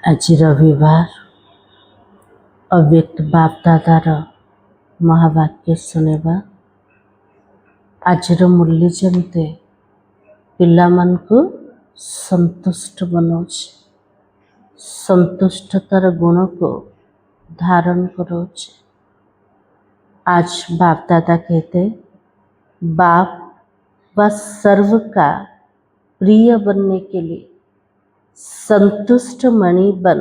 आज रविवार अव्यक्त बापदादार महावाक्य सुनेबा। आजर मूल्य जमते पिलामानकु संतुष्ट बनाउछि, संतुष्टतार गुण को धारण करोछि। आज बाप दादा कहते बाप व सर्व का प्रिय बनने के लिए संतुष्ट मणि बन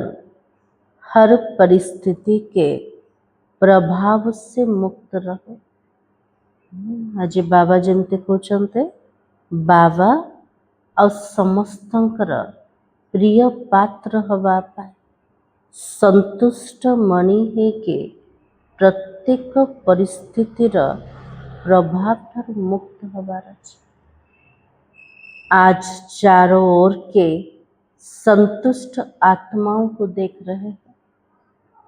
हर परिस्थिति के प्रभाव से मुक्त रहो। आज बाबा जमते कहते बाबा और समस्तंकर प्रिय पात्र हवा पाए संतुष्ट मणि है के प्रत्येक परिस्थितिर प्रभाव ठार मुक्त हबार अछि। आज चारों ओर के संतुष्ट आत्माओं को देख रहे हैं।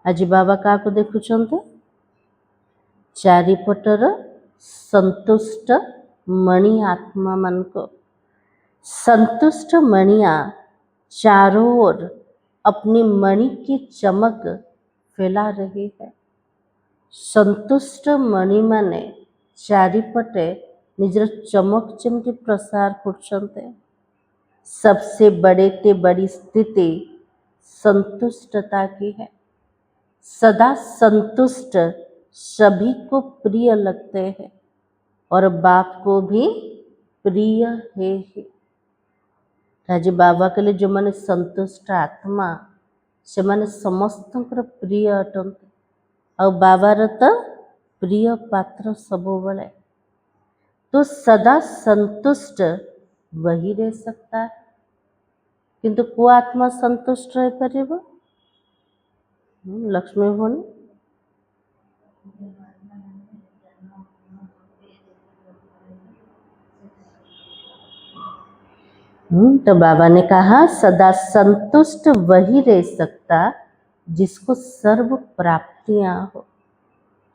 आज बाबा क्या को देखुछन्ते चारिपटर संतुष्ट मणि आत्मा मन को। संतुष्ट मणिया चारों ओर अपनी मणि की चमक फैला रही है। संतुष्ट मणि माने चारिपटे निजर चमक जमती प्रसार करछन्ते। सबसे बड़े ते बड़ी स्थिति संतुष्टता की है। सदा संतुष्ट सभी को प्रिय लगते हैं और बाप को भी प्रिय है ही। आज बाबा के लिए जो माने संतुष्ट आत्मा से माने समस्तंकर प्रिय अटंते और बाबार तो प्रिय पात्र सबुबले। तो सदा संतुष्ट वही रह सकता है, किंतु को आत्मा संतुष्ट रह परिबो? लक्ष्मी भवनी तो बाबा ने कहा सदा संतुष्ट वही रह सकता जिसको सर्व प्राप्तियां हो।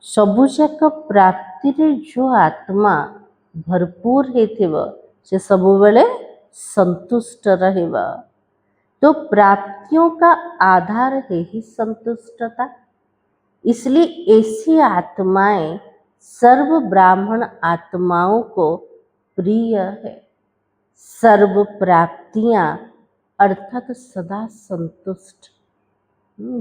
सबुजाक प्राप्ति रे जो आत्मा भरपूर हेथिबो से सबुबले संतुष्ट रहेबा। तो प्राप्तियों का आधार है ही संतुष्टता। इसलिए ऐसी आत्माएं सर्व ब्राह्मण आत्माओं को प्रिय है। सर्व प्राप्तियां अर्थात सदा संतुष्ट।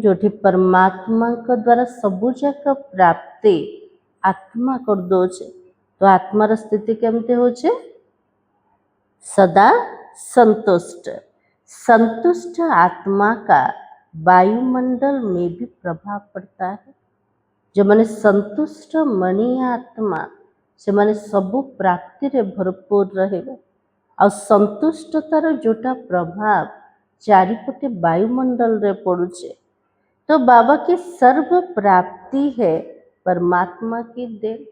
जोठी परमात्मा के द्वारा सबुजाक प्राप्ति आत्मा कर दोचे तो आत्मार स्थिति केमते होचे? सदा संतुष्ट। संतुष्ट आत्मा का वायुमंडल में भी प्रभाव पड़ता है। जो माने संतुष्ट मणि आत्मा से माने सबु प्राप्ति रे भरपूर रहेगा और संतुष्टतार जोटा प्रभाव चारिपटे वायुमंडल रे पड़ुचे। तो बाबा की सर्व प्राप्ति है परमात्मा की देन।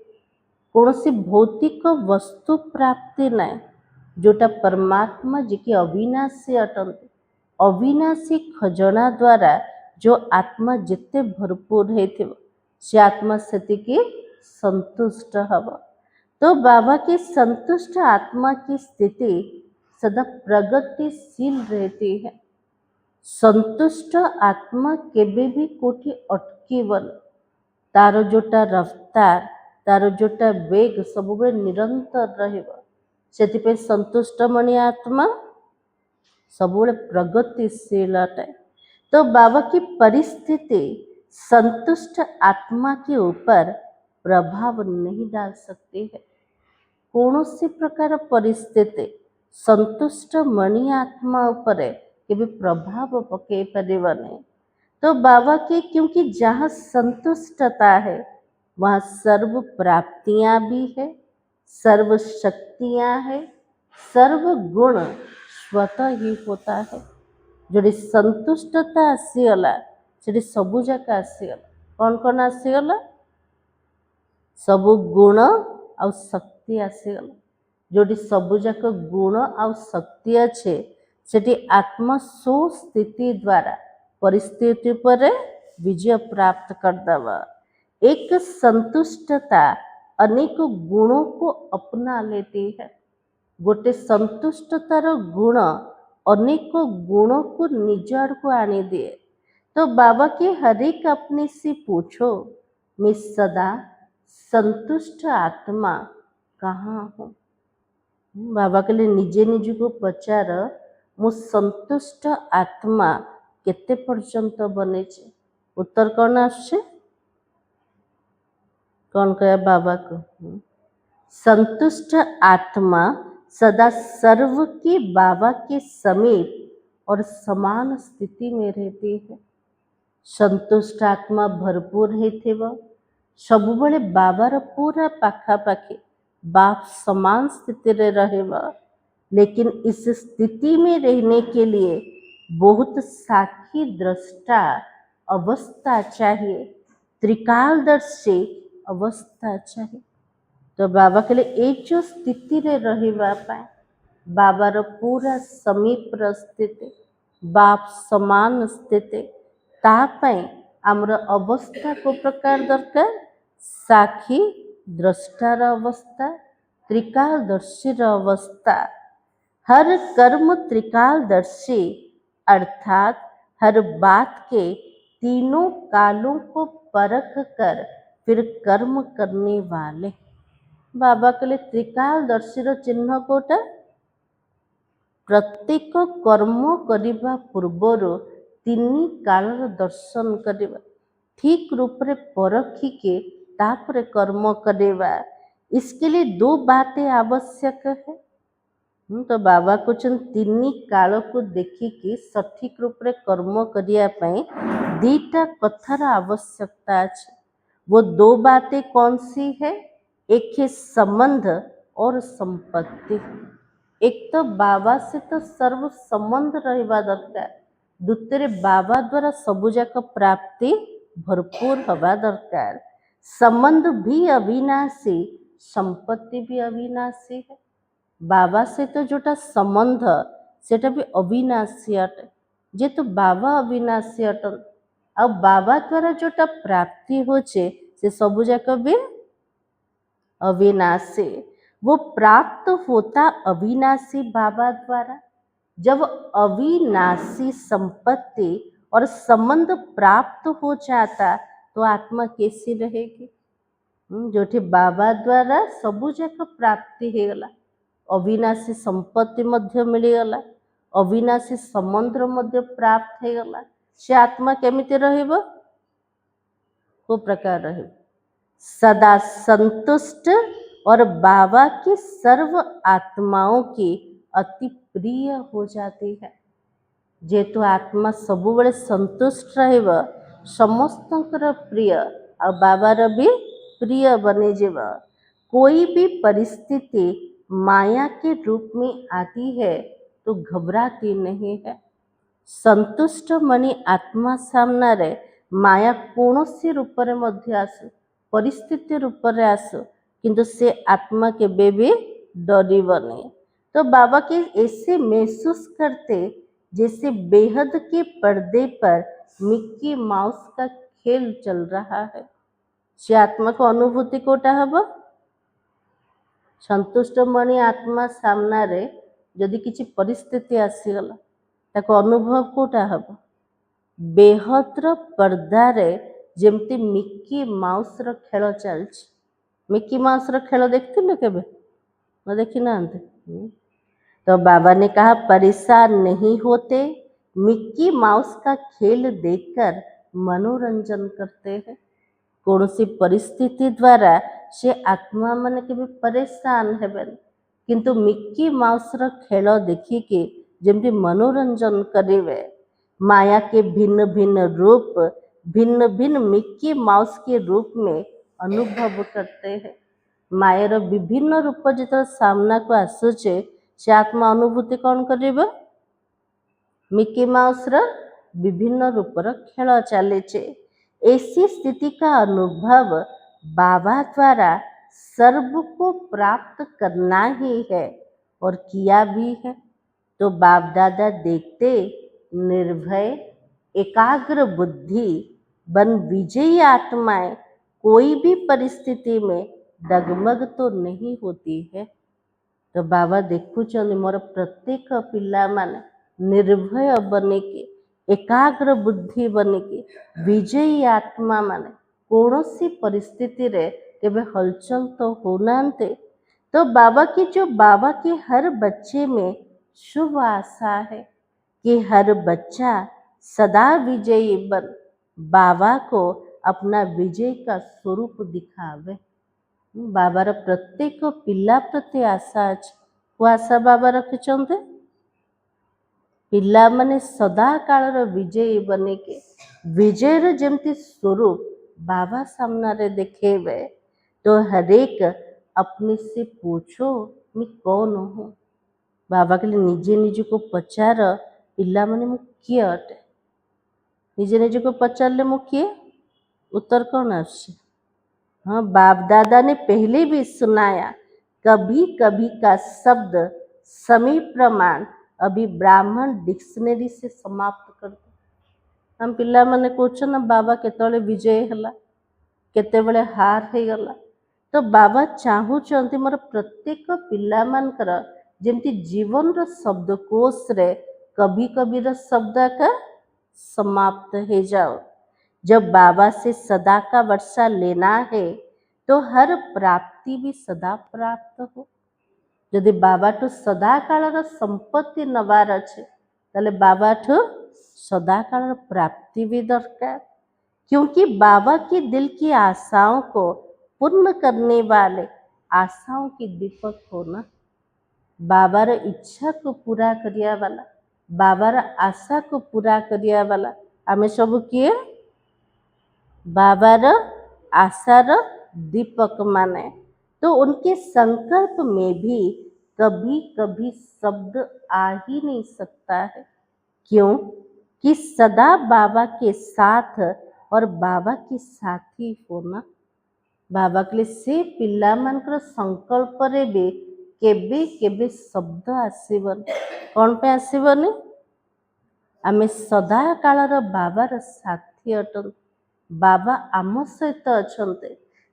कौन सी भौतिक वस्तु प्राप्ति नहीं, जोटा परमात्मा जी की अविनाशी अटंती। अविनाशी खजना द्वारा जो आत्मा जिते भरपूर है से आत्मा स्थिति की संतुष्ट हब। तो बाबा की संतुष्ट आत्मा की स्थिति सदा प्रगतिशील रहती है। संतुष्ट आत्मा केबे भी कोठी अटकीबन। तार जोटा रफ्तार तार जोटा वेग सब निरंतर रहिबा। सेतिपे संतुष्ट मणि आत्मा सब प्रगतिशील अटे। तो बाबा की परिस्थिति संतुष्ट आत्मा के ऊपर प्रभाव नहीं डाल सकती है। कौन सी प्रकार परिस्थिति संतुष्ट मणि आत्मा ऊपर केबे प्रभाव पके परिबने। तो बाबा के क्योंकि जहाँ संतुष्टता है वहाँ सर्व प्राप्तियां भी है, सर्व शक्तियां है, सर्व गुण स्वतः ही होता है। जोड़ी संतुष्टता आसीगला से सबुजाक आसीगला। कौन कौन आसीगला? सबु गुण और शक्ति आसीगला। जोड़ी सबुजाक गुण और शक्ति अच्छे सेठी आत्मा सो स्थिति द्वारा परिस्थिति पर विजय प्राप्त कर दवा। एक संतुष्टता अनेक गुणों को अपना लेती है। गोटे संतुष्टतार गुण अनेकों गुणों को निज आड़को आनी दिए। तो बाबा के हर एक अपने से पूछो, मैं सदा संतुष्ट आत्मा कहाँ हूँ। बाबा कहले निजे निजको पचार, मु संतुष्ट आत्मा केते पर्यंत बने। उत्तर कौन आसছে? कौन कहे बाबा को? संतुष्ट आत्मा सदा सर्व के बाबा के समीप और समान स्थिति में रहती है। संतुष्ट आत्मा भरपूर ହେଇଥିବ, ସବୁବେଳେ बाबार पूरा पाखापाखि बाप समान स्थिति रे रहेगा। लेकिन इस स्थिति में रहने के लिए बहुत साक्षी दृष्टा अवस्था चाहिए, त्रिकालदर्शी अवस्था चाहिए। तो बाबा कहले एक जो स्थिति रे रहिबा पाए बाबार पूरा समीप स्थिति, बाप समान स्थिति, तापाई आमर अवस्था को प्रकार दरकार, साक्षी द्रष्टार अवस्था, त्रिकालदर्शी अवस्था। हर कर्म त्रिकालदर्शी अर्थात हर बात के तीनों कालों को परख कर फिर कर्म करने वाले। बाबा कहले त्रिकालदर्शी चिन्ह कोटा, प्रत्येक कर्म करने पूर्वर तीन कालर दर्शन करवा, ठीक रूप रे परखिके तापर कर्म करवा। इसके लिए दो बातें आवश्यक है। तो बाबा कहते तीन काल को देखिकी सठिक रूप रे कर्म करने दीटा कथार आवश्यकता है। वो दो बातें कौन सी है? एक है संबंध और संपत्ति। एक तो बाबा से तो सर्व संबंध रहबा दरकार, दूसरे बाबा द्वारा सबुजाक प्राप्ति भरपूर हवा दरकार। संबंध भी अविनाशी, संपत्ति भी अविनाशी है। बाबा से तो जोटा संबंध सेटा भी अविनाशी अटे, जेतु बाबा अविनाशी अटन। आ बाबा द्वारा जोटा प्राप्ति होचे से सबुजाक भी अविनाशी। वो प्राप्त होता अविनाशी बाबा द्वारा। जब अविनाशी संपत्ति और संबंध प्राप्त हो जाता तो आत्मा कैसी रहेगी? जोठी बाबा द्वारा सबुजाक प्राप्ति हो गला, अविनाशी संपत्ति मध्य मिलगला, अविनाशी संबंध मध्य प्राप्त हो गला, से आत्मा केमिति रहइबो? को प्रकार रहे सदा संतुष्ट और बाबा की सर्व आत्माओं की अति प्रिय हो जाती है। जेतु आत्मा सबुबले संतुष्ट रहइब, समस्तंकर प्रिय और बाबार भी प्रिय बने जीव। कोई भी परिस्थिति माया के रूप में आती है तो घबराती नहीं है। संतुष्ट मणि आत्मा सामना रे माया कौनसी रूप रे मध्य आसु, परिस्थिति रूप रे आसु, किंतु से आत्मा के बेबी डरिबनी। तो बाबा के ऐसे महसूस करते जैसे बेहद के पर्दे पर मिक्की माउस का खेल चल रहा है। से आत्मा को अनुभूति कोटा हब? संतुष्ट मणि आत्मा सामना रे यदि किसी परिस्थिति आसीगला ताको अनुभव कोटा हब? बेहद्र पर्दारे जेमती मिक्की माउस रो खेल चलछि। मिक्की माउस रो खेल देखथिले केबे? न देखि नांते। तो बाबा ने कहा परेशान नहीं होते, मिक्की माउस का खेल देखकर मनोरंजन करते हैं। कौन सी परिस्थिति द्वारा से आत्मा मन के भी परेशान हेबेन, किंतु मिक्की माउस रो खेल देखिके जेमती मनोरंजन करिवे। माया के भिन्न भिन्न रूप भिन्न भिन्न मिक्की माउस के रूप में अनुभव करते हैं। मायर विभिन्न रूप जो सामना को आसुचे से आत्मा अनुभूति कौन करिबो? मिक्की माउस रो विभिन्न रूप रो खेल चले। ऐसी स्थिति का अनुभव बाबा द्वारा सर्व को प्राप्त करना ही है और किया भी है। तो बाप दादा देखते निर्भय एकाग्र बुद्धि बन विजयी आत्माएं कोई भी परिस्थिति में डगमग तो नहीं होती है। तो बाबा देखुचंदी मोर प्रत्येक पिला माने निर्भय बनिकी एकाग्र बुद्धि बनिकी विजयी आत्मा माने कौनसी परिस्थिति रे केबे हलचल तो होना। तो बाबा की हर बच्चे में शुभ आशा है कि हर बच्चा सदा विजयी बन बाबा को अपना विजय का स्वरूप दिखावे। बाबार प्रत्येक पिला प्रति आशा अच्छे को आशा बाबा रखिछन्ते पिला माने सदा कालर विजयी बनिके विजयर जेमती स्वरूप बाबा सामना रे देखेबे। तो हरेक अपने से पूछो मैं कौन हूँ। बाबा कहले निजे निज को पचार पिला माने मु किए अटे। निजे निज को पचारले मु किए उत्तर कौन आछे। हाँ, बाप दादा ने पहले भी सुनाया कभी कभी का शब्द समी प्रमाण अभी ब्राह्मण डिक्शनरी से समाप्त कर दो। हम पिला माने कहछन ना बाबा केतले विजय हला केतेबेले हार हे गला। तो बाबा चाहूचंती मोर प्रत्येक पिला मानकर जेमती जीवन रो शब्दकोश रे कभी कभी रो शब्द का समाप्त हो जाओ। जब बाबा से सदा का वर्षा लेना है तो हर प्राप्ति भी सदा प्राप्त हो। यदि बाबाठू सदा कालर संपत्ति नवार अच्छे ताले बाबाठू सदा कालर प्राप्ति भी दरकार। क्योंकि बाबा के दिल की आशाओं को पूर्ण करने वाले आशाओं की दीपक होना बाबार इच्छा को पूरा करिया वाला बाबार आशा को पूरा करिया वाला आमे सब किए बाबार आशार दीपक माने। तो उनके संकल्प में भी कभी कभी शब्द आ ही नहीं सकता है। क्यों कि सदा बाबा के साथ और बाबा के साथी होना बाबा के लिए से पिला मानकर संकल्प रे भी केबे केबे शब्द आसीबन कौन पे आसीबनी आमे सदा कालर बाबार साथी अटन बाबा आम सहित अछन्ते।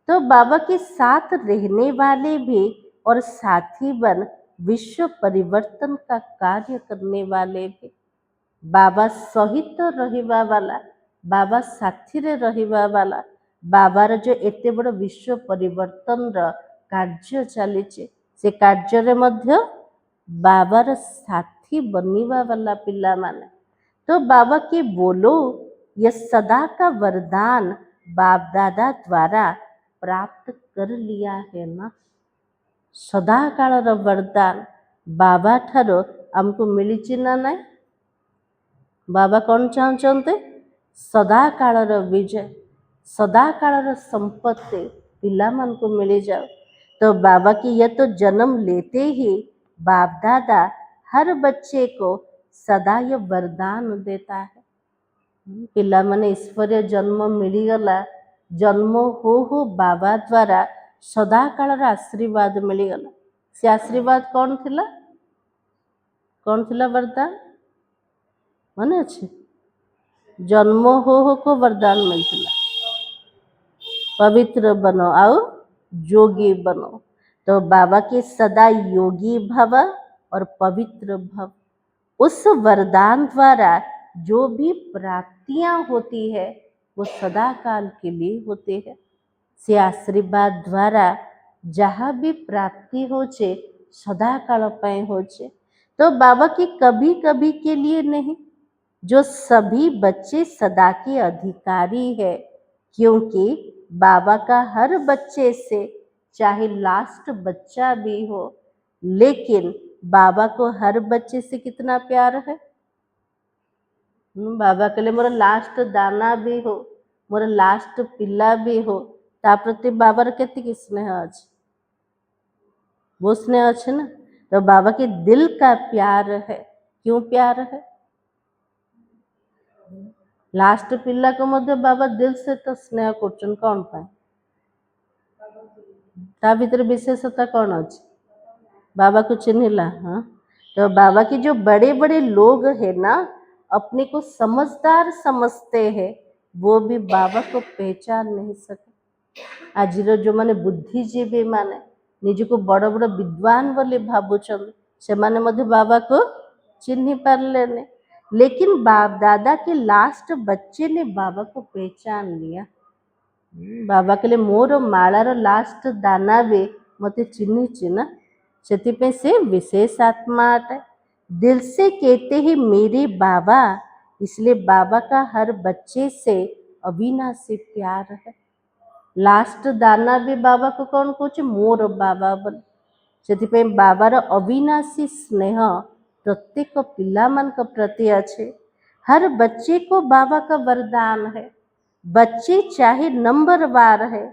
तो बाबा के साथ रहने वाले भी और साथी बन विश्व परिवर्तन का कार्य करने वाले भी बाबा सहित रहिबा वाला बाबा साथी रे रहिबा वाला बाबार जो एते बड़ विश्व परिवर्तन र कार्य चली से कार्य रे मध्य बाबार साथी बनिबा वाला पिला माने। तो बाबा के बोलो यह सदा का वरदान बाप दादा द्वारा प्राप्त कर लिया है ना। सदा कालर वरदान बाबा ठारो हमको मिली ना नहीं। बाबा कौन चाहते सदा कालर विजय सदा कालर संपत्ति पिला मन को मिली जाओ। तो बाबा की यह तो जन्म लेते ही बाप दादा हर बच्चे को सदा यह वरदान देता है। पिला माने ईश्वरीय जन्म मिलीगला जन्म हो बाबा द्वारा सदा कालर आशीर्वाद मिलीगला। से आशीर्वाद कौन थिला वरदान मन अच्छे जन्म हो को वरदान मिलता पवित्र बनो आओ योगी बनो। तो बाबा के सदा योगी भव और पवित्र भव उस वरदान द्वारा जो भी प्राप्तियां होती है वो सदा काल के लिए होते हैं। से आशीर्वाद द्वारा जहाँ भी प्राप्ति होचे सदा काल पाए होचे। तो बाबा की कभी कभी के लिए नहीं जो सभी बच्चे सदा के अधिकारी है। क्योंकि बाबा का हर बच्चे से चाहे लास्ट बच्चा भी हो लेकिन बाबा को हर बच्चे से कितना प्यार है। बाबा के लिए मोर लास्ट दाना भी हो मोर लास्ट पिला भी हो ता प्रति बाबार केतिकी स्नेह अच्छे वो स्नेह अच्छे ना। तो बाबा के दिल का प्यार है। क्यों प्यार है लास्ट पिला को मध्य बाबा दिल से तो स्नेह करछन कौन पाए ता भीतर विशेषता कौन अच्छे बाबा को चिन्हिला। हाँ तो बाबा के जो बड़े बड़े लोग है ना अपने को समझदार समझते हैं वो भी बाबा को पहचान नहीं सके। आज जो माने बुद्धिजीवी माने निज को बड़ बड़ विद्वान बोली भावुचंद से माने मध्य बाबा को चिन्ह पार लेने। लेकिन बाप दादा के लास्ट बच्चे ने बाबा को पहचान लिया। बाबा कहले मोर मालार लास्ट दाना भी मते चिन्हिची ना, ସେଥିପାଇଁ से विशेष आत्मा अटे। दिल से कहते ही मेरे बाबा, इसलिए बाबा का हर बच्चे से अविनाशी प्यार है। लास्ट दाना भी बाबा को कौन कहूँ मोर बाबा बोले। ସେଥିପାଇଁ बाबार अविनाशी स्नेह प्रत्येक पिला मान प्रति अच्छे। हर बच्चे को बाबा का वरदान है। बच्चे चाहे नंबरवार है,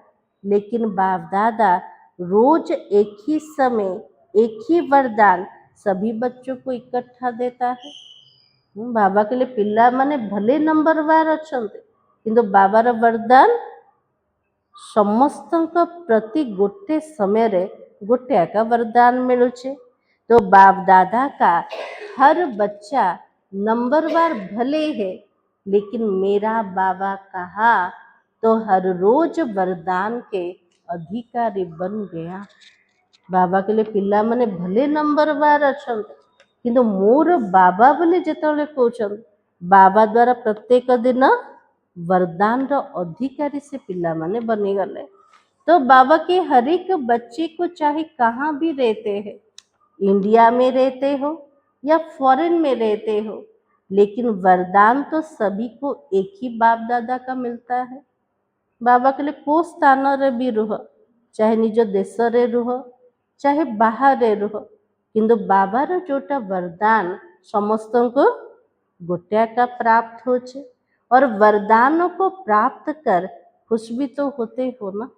लेकिन बाप दादा रोज एक ही समय एक ही वरदान सभी बच्चों को इकट्ठा देता है। बाबा के लिए पिला माने भले नंबरवार अछंते, किंतु बाबार वरदान समस्त प्रति गोटे समय रे गोटे एका वरदान मिलुचे। तो बाप दादा का हर बच्चा नंबरवार भले है, लेकिन मेरा बाबा कहा तो हर रोज वरदान के अधिकारी बन गया। बाबा के लिए पिला माने भले नंबरवार अछंते, किंतु मोर बाबा बोले जेतले कहउछन, बाबा द्वारा प्रत्येक दिन वरदान रो अधिकारी से पिला माने बनी गले। तो बाबा के हर एक बच्चे को चाहे कहाँ भी रहते हैं, इंडिया में रहते हो या फॉरेन में रहते हो, लेकिन वरदान तो सभी को एक ही बाप दादा का मिलता है। बाबा के लिए को स्थान रे भी रुह, चाहे निज देश रे रुह चाहे बाहर रे रुह, किंतु बाबार जोटा वरदान समस्त को गोटिया का प्राप्त होचे। और वरदानों को प्राप्त कर खुश भी तो होते हो ना।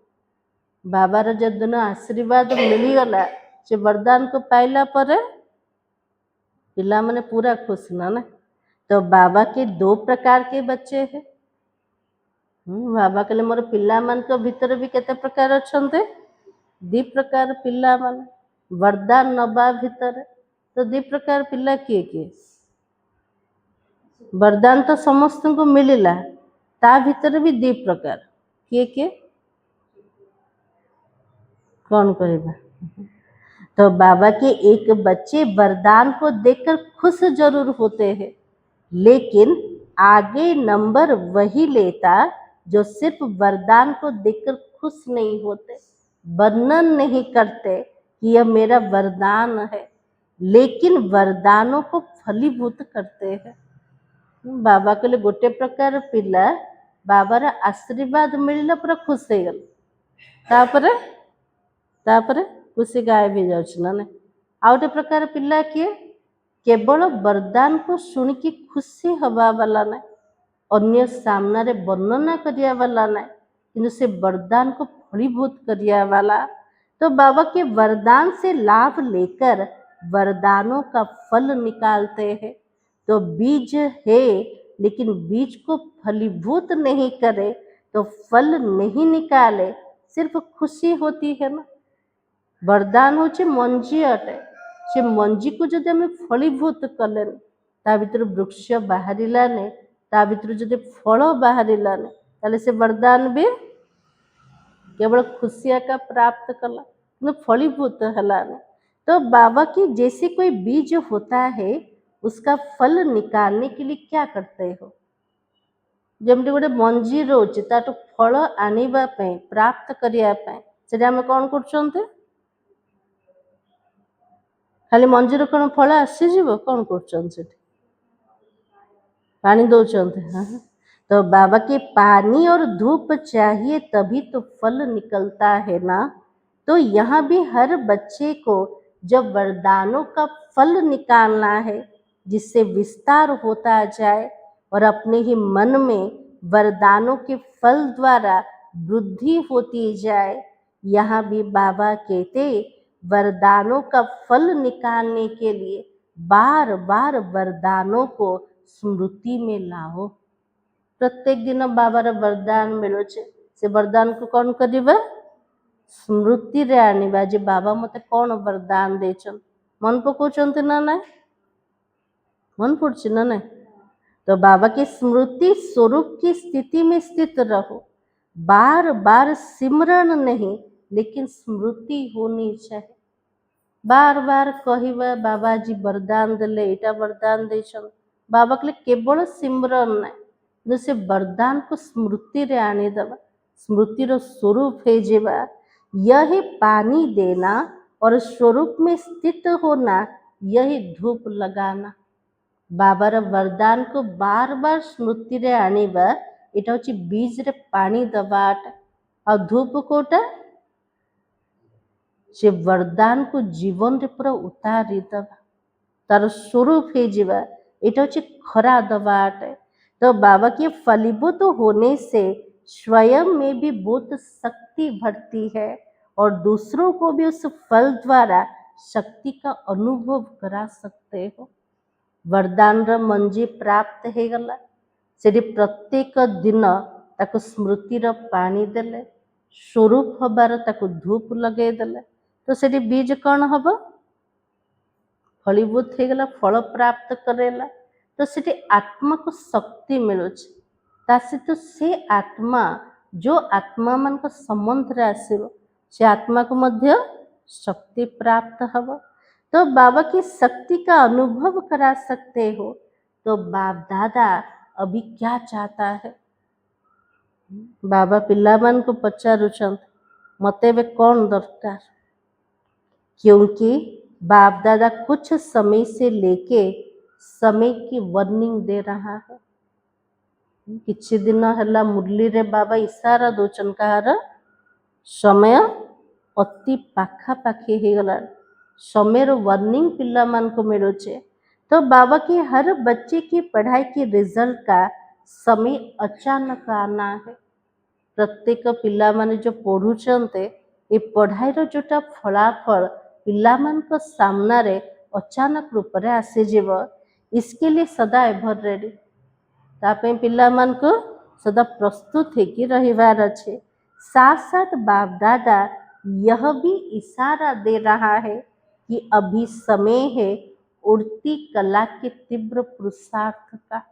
बाबार जब दिन आशीर्वाद मिलीगला से वरदान को पाइला पर पिला माने पूरा खुश ना। तो बाबा के दो प्रकार के बच्चे हैं। बाबा कहले मोर पिला मान को भीतर भी केते प्रकार अछंते, दी प्रकार पिला मान वरदान नबा भीतर। तो दी प्रकार पिला किए किए, वरदान तो समस्त को मिलला, ता भीतर भी दी प्रकार किए किए कौन कहबा। तो बाबा के एक बच्चे वरदान को देखकर खुश जरूर होते हैं, लेकिन आगे नंबर वही लेता जो सिर्फ वरदान को देखकर खुश नहीं होते, वर्णन नहीं करते कि यह मेरा वरदान है, लेकिन वरदानों को फलीभूत करते हैं। बाबा के लिए गोटे प्रकार पिला बाबार आशीर्वाद मिलला पूरा खुश हो गल, तापरे खुशी गायब हो जाउछ ना। आ गोटे प्रकार पिला किए केवल वरदान को सुनिकी खुशी हवा वाला ना, अन्य सामना रे वर्णना करिया वाला ना, किंतु से वरदान को फलीभूत करिया वाला। तो बाबा के वरदान से लाभ लेकर वरदानों का फल निकालते हैं। तो बीज है, लेकिन बीज को फलीभूत नहीं करे तो फल नहीं निकाले, सिर्फ खुशी होती है ना। वरदान होचे मंजी अटे, से मंजी को जदि आम फलीभूत कले ता भीतर वृक्ष बाहरिलाने, ता भीतर जदि फल बाहरिलाने, ताले से वरदान भी केवल खुशिया का प्राप्त कला, फलीभूत हलाने। तो बाबा की जैसे कोई बीज होता है, उसका फल निकालने के लिए क्या करते हो। जमती गोटे मंजी रोचे ताटू फल आनिबा पई प्राप्त करिया पई सेटा हम कौन करछन्ते, खाली मंजीर कौन फल आसीजिव कौन कर पानी दौरान। हाँ। तो बाबा के पानी और धूप चाहिए तभी तो फल निकलता है ना। तो यहाँ भी हर बच्चे को जब वरदानों का फल निकालना है, जिससे विस्तार होता जाए और अपने ही मन में वरदानों के फल द्वारा वृद्धि होती जाए। यहाँ भी बाबा कहते वरदानों का फल निकालने के लिए बार बार वरदानों को स्मृति में लाओ। प्रत्येक दिन बाबार वरदान मिलो से वरदान को कौन करिबा स्मृति रे आनिबा, जे बाबा मते कौन वरदान देछन मन पकाउछन्ते ना ना, मन पड़छ ना ना। तो बाबा की स्मृति स्वरूप की स्थिति में स्थित रहो, बार बार सिमरन नहीं लेकिन स्मृति होनी चाहिए। बार बार कहवा बाबाजी वरदान देले एटा वरदान देछन बाबा कहले केवल सिमरन ना କିନ୍ତୁ ସେ वरदान को स्मृति रे आनी दबा स्मृति रो स्वरूप है जेबा यही पानी देना और स्वरूप में स्थित होना यही धूप लगाना बाबार वरदान को बार बार स्मृति रे आनीबा एटा होची बीज रे पानी दबाटा और धूप कोटा से वरदान को जीवन रे पूरा उतारी दबा तार स्वरूप है जीवा एटा होची खरा दबाटा तो बाबा के फलीभूत होने से स्वयं में भी बहुत शक्ति बढ़ती है और दूसरों को भी उस फल द्वारा शक्ति का अनुभव करा सकते हो वरदान र मंजी प्राप्त है गला सेठी प्रत्येक दिन ताको स्मृति र पानी देले स्वरूप हबार ताको धूप लगे देले तो सेठी बीज कौन हब फलीभूत हो गला फल प्राप्त करेला तो सेठी आत्मा को शक्ति मिलुछ ता सहित से आत्मा जो आत्मा मान को संबंध रे आसीबो से आत्मा को मध्य शक्ति प्राप्त हब तो बाबा की शक्ति का अनुभव करा सकते हो तो बाप दादा अभी क्या चाहता है बाबा पिला मान को पचारुछंत मते वे कौन दरकार क्योंकि बाप दादा कुछ समय से लेके समय की वार्निंग दे रहा है किछि दिन हला मुरली रे बाबा इशारा दोचन कहार समय अति पाखा पाखी हो गला समय वार्निंग पिला मान को मिलुचे तो बाबा की हर बच्चे की पढ़ाई की रिजल्ट का समय अचानक आना है प्रत्येक पिला माने जो पढ़ुचंते ये पढ़ाई रो जोटा फलाफल पिला मान को सामना रे अचानक रूप रे आसी जीव इसके लिए सदा एभर रेडी तापे पिला मान को सदा प्रस्तुत है कि रहिवार अच्छे साथ साथ बाप दादा यह भी इशारा दे रहा है कि अभी समय है उड़ती कला के तीव्र पुरुषार्थ का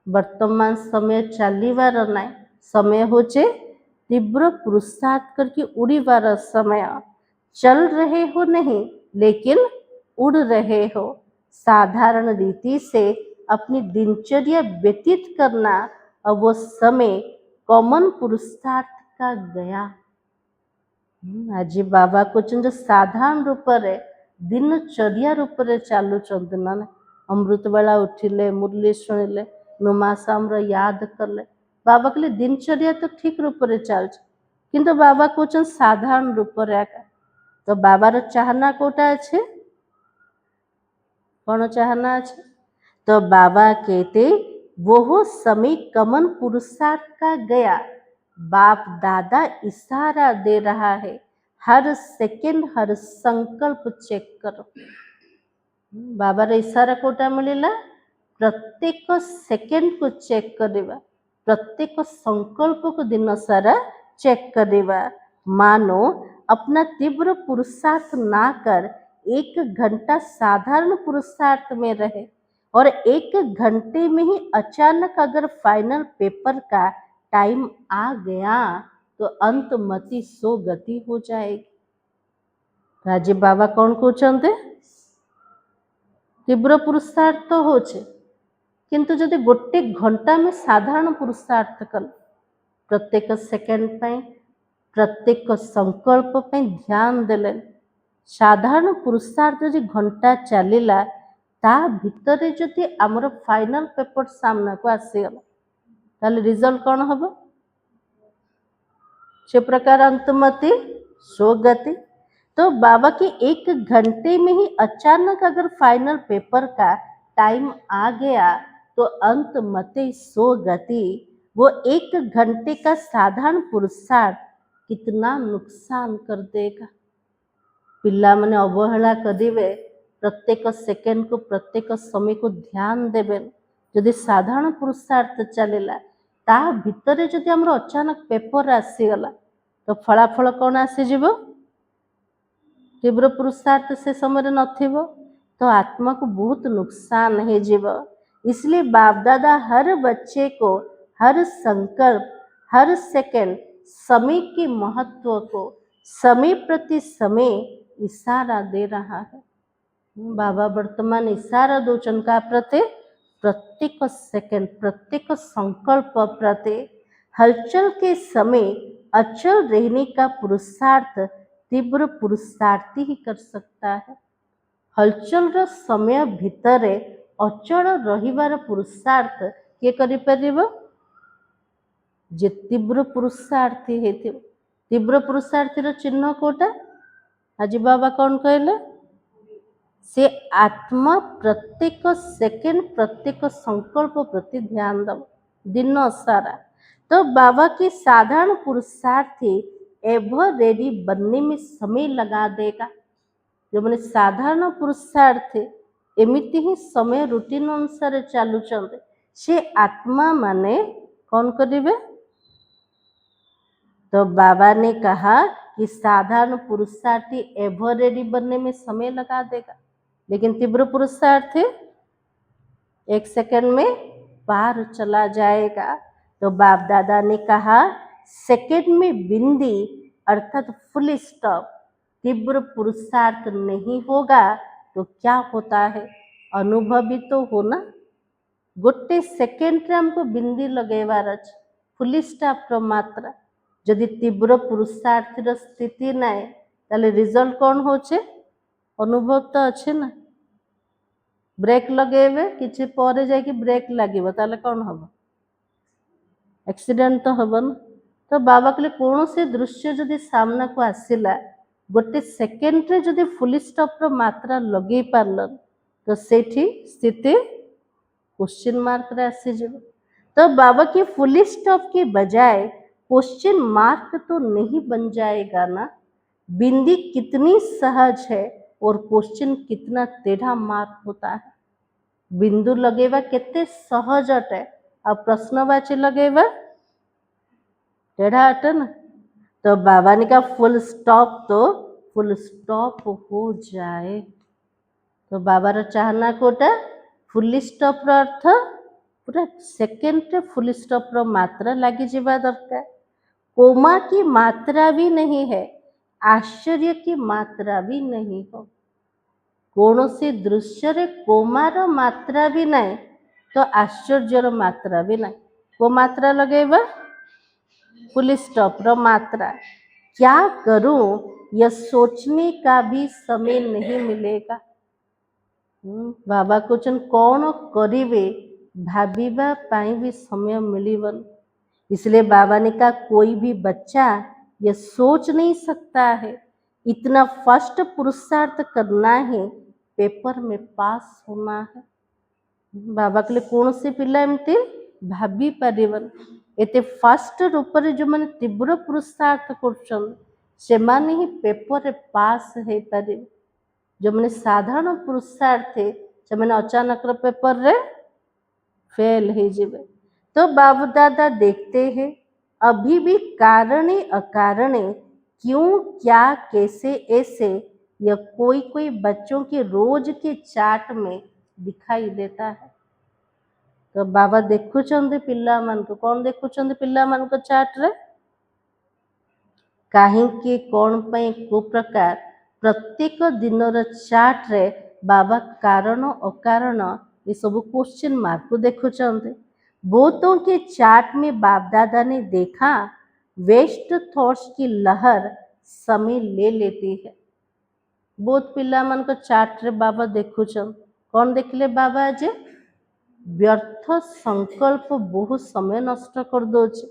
वर्तमान समय चलीवार नाई समय होचे तीव्र पुरुषार्थ करके उड़ीवार समय चल रहे हो नहीं लेकिन उड़ रहे हो साधारण रीति से अपनी दिनचर्या व्यतीत करना और वो समय कॉमन पुरुषार्थ का गया आज बाबा को जो साधारण रूप रे दिनचर्या रूप रे चालू ना अमृत बेला उठिले मुरली शुणिले नुमासाम याद करले बाबा के लिए दिनचर्या तो ठीक रूप रे चल किंतु बाबा को साधारण रूप रे तो बाबार चाहना कोटा अच्छे कौन चाहना अच्छे तो बाबा कहते वो समय कमन पुरुषार्थ का गया बाप दादा इशारा दे रहा है हर सेकंड हर संकल्प चेक करो बाबा रे इशारा कोटा मिलला प्रत्येक सेकंड को चेक करवा प्रत्येक संकल्प को दिन सारा चेक करवा मानो अपना तीव्र पुरुषार्थ ना कर 1 घंटा साधारण पुरुषार्थ में रहे और 1 घंटे में ही अचानक अगर फाइनल पेपर का टाइम आ गया तो अंत मति सो गति हो जाएगी राजीव बाबा कौन कहते तीव्र पुरुषार्थ तो होचे किंतु जदि गोटे घंटा में साधारण पुरुषार्थ कल प्रत्येक सेकेंड पे प्रत्येक संकल्प पे ध्यान देले साधारण पुरुषार्थ जो घंटा चलला ता भितरे जदि आमर फाइनल पेपर सामना को आसीगला ताले रिजल्ट कौन हम से प्रकार अंतमति स्वगति तो बाबा के 1 घंटे में ही अचानक अगर फाइनल पेपर का टाइम आ गया तो अंत मते स्वगति वो 1 घंटे का साधारण पुरुषार्थ कितना नुकसान कर देगा पिला माने अवहेला करिवे प्रत्येक सेकेंड को प्रत्येक समय को ध्यान देवे जदि साधारण पुरुषार्थ चलेला ता भितरे जदि हमर अचानक पेपर आसीगला तो फलाफल कौन आसीजिब तीव्र पुरुषार्थ से समय नथिबो तो आत्मा को बहुत नुकसान है जीव इसलिए बाप दादा हर बच्चे को हर संकल्प हर सेकंड समय के महत्व को समय प्रति समय इशारा दे रहा है। बाबा वर्तमान इशारा दौरान का प्रति प्रत्येक सेकंड प्रत्येक संकल्प प्रति हलचल के समय अचल रहने का पुरुषार्थ तीव्र पुरुषार्थी ही कर सकता है। हलचल समय भितर अचल रहिबार पुरुषार्थ किए करिपरिब जे तीव्र पुरुषार्थी हेथिब। तीव्र पुरुषार्थी चिन्ह कोटा आज बाबा कौन कहले से आत्मा प्रत्येक सेकेंड प्रत्येक संकल्प प्रति ध्यान दब दिन सारा। तो बाबा की साधारण पुरुषार्थी एवर रेडी बनने में समय लगा देगा। जो मैंने साधारण पुरुषार्थी एमिति ही समय रूटीन अनुसार चालू से आत्मा माने कौन करेंगे। तो बाबा ने कहा कि साधारण पुरुषार्थी एवर रेडी बनने में समय लगा देगा, लेकिन तीव्र पुरुषार्थी 1 सेकंड में पार चला जाएगा। तो बाप दादा ने कहा सेकंड में बिंदी अर्थात फुल स्टॉप तीव्र पुरुषार्थ नहीं होगा तो क्या होता है, अनुभवी तो होना। गोटे सेकेंड हमको बिंदी लगेबार अच्छे फुल स्टॉप मात्रा जदि तीव्र पुरुषार्थी स्थिति नाए ताले रिजल्ट कौन होचे, अनुभव तो अच्छे ना। ब्रेक लगेबे किछि परे जाके ब्रेक लागिबो ताले कौन हबो, एक्सीडेंट तो हबन। तो बाबा कहले कौन से दृश्य जदि सामना को आसिला गोटे सेकेंड रे जदि फुल स्टॉप रो मात्रा लगे पारलन तो सेठी स्थिति क्वेश्चन मार्क रे आसी जिवो। तो बाबा की फुल स्टॉप के बजाय क्वेश्चन मार्क तो नहीं बन जाएगा ना। बिंदी कितनी सहज है और क्वेश्चन कितना टेढ़ा मार्क होता है। बिंदु लगेवा कितने सहज अटे और प्रश्नवाची लगेवा टेढ़ा अटे ना। तो बाबा ने कहा फुल स्टॉप तो फुल स्टॉप हो जाए। तो बाबा रा चाहना कोटा फुल स्टॉप रो अर्थ पूरा सेकेंड रे फुल स्टॉप रो मात्रा लगी जीवा दरकार। कोमा की मात्रा भी नहीं है, आश्चर्य की मात्रा भी नहीं हो। कौन से दृश्य रे कोमार मात्रा भी नहीं तो आश्चर्यर मात्रा भी नहीं। वो मात्रा लगेगा फुल स्टॉप रो मात्रा। क्या करूं यह सोचने का भी समय नहीं मिलेगा। बाबा क्वेश्चन कौन करिवे भाविबा पाई भी समय मिलिबन। इसलिए बाबा ने कहा कोई भी बच्चा यह सोच नहीं सकता है इतना फर्स्ट पुरुषार्थ करना है पेपर में पास होना है। बाबा कहले कौन से पिला एमती भाभी पारिबन एते फर्स्ट रूप रे जो माने तीव्र पुरुषार्थ करछन से माने ही पेपर रे पास हे पारिबे। जो मैंने साधारण पुरुषार्थी से मैंने अचानक पेपर रे फेल हो जाए। तो बाबू दादा देखते हैं अभी भी कारणे अकारणे क्यों क्या कैसे ऐसे यह कोई कोई बच्चों के रोज के चाट में दिखाई देता है। तो बाबा देखुचंदी पिला मन को कौन देखुचंदी पिला मन को चाट रे कहीं कौन पे को प्रकार प्रत्येक दिन चाट रे बाबा कारण अकारण ये सब क्वेश्चन मार्क को देखुचंदी। बहुतों के चाट में बाप दादा ने देखा वेस्ट थॉट्स की लहर समय ले लेती है। बहुत पिला मन को चाट रे बाबा देखुचन कौन देखले बाबा आज व्यर्थ संकल्प बहुत समय नष्ट कर दोचे।